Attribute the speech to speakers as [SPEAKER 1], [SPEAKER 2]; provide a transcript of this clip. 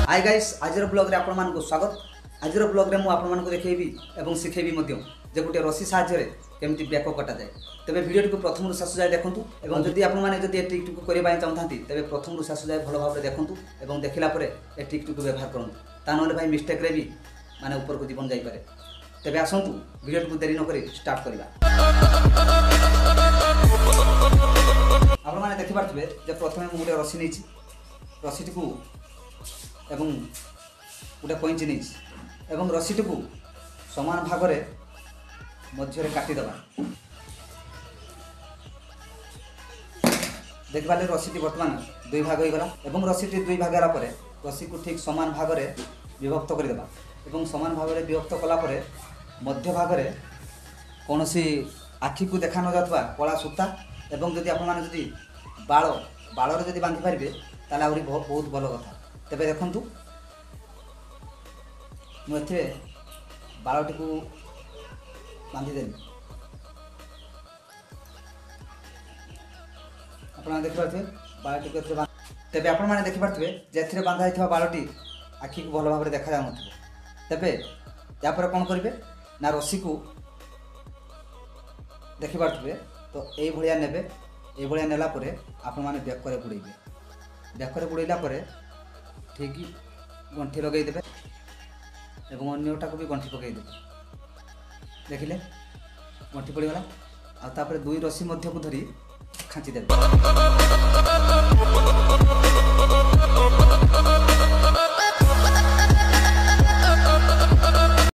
[SPEAKER 1] Hi guys आज blog रे आपण मान को स्वागत। आज ब्लॉग रे मु आपण मान को देखेबी एवं सिखेबी मध्य जे गुटे रस्सी साहाय्य रे केमति बैक कटा जाए। तबे वीडियो को प्रथम शेष जाए देखंतु एवं जदि आपण माने जदि ए ट्रिक को करबा चाहतांती तबे प्रथम शेष जाए भलो भाबरे देखंतु एवं देखिला परे ए ट्रिक को व्यवहार करंतु ता नले भाई मिस्टेक रे भी माने ऊपर को जीवन जाई पारे। तबे आसंतु वीडियो को देरी न करी स्टार्ट करबा। आपण माने देखि पारथबे जे प्रथमे मु गुटे रस्सी नेछि रस्सी को एवं गोटे कैंची नहीं एवं रस्सी को समान भाग में मध्य काटिदेवा। देखा रस्सी बर्तमान दुई भाग हो गला एवं रस्सी दुई भाग होला परे रस्सी को ठीक समान भाग में विभक्त करदेवा एवं समान भाग में विभक्त कलापर मध्य भाग में कौन सी आखि को देखा न जाता कला सूता एवं जदि आपड़ी बाल बाल जदि बांधि पारे ताले आहरी बहुत भल कथा। तेबे देखंतु मुझे बालटी को बांधिदेली आप देखिपे बालटी को तेबे आपण मैंने देखिपे जे बांधा बालटी आखि को भल भाव देखा जा तेबे यापर कौन करेंगे ना रस्सी को देखिपे तो ये नेबे ये नेला परे आपण मैंने बेकर बुड़ेबे बेकर बुड़ेला परे ठीक गंठी लगेदेवे एवं अन्यटा को भी गंठी पकईदे देखिले गंठी पड़गला आपर दुई रस्सी मध्य को धरी खाँचीदेवे।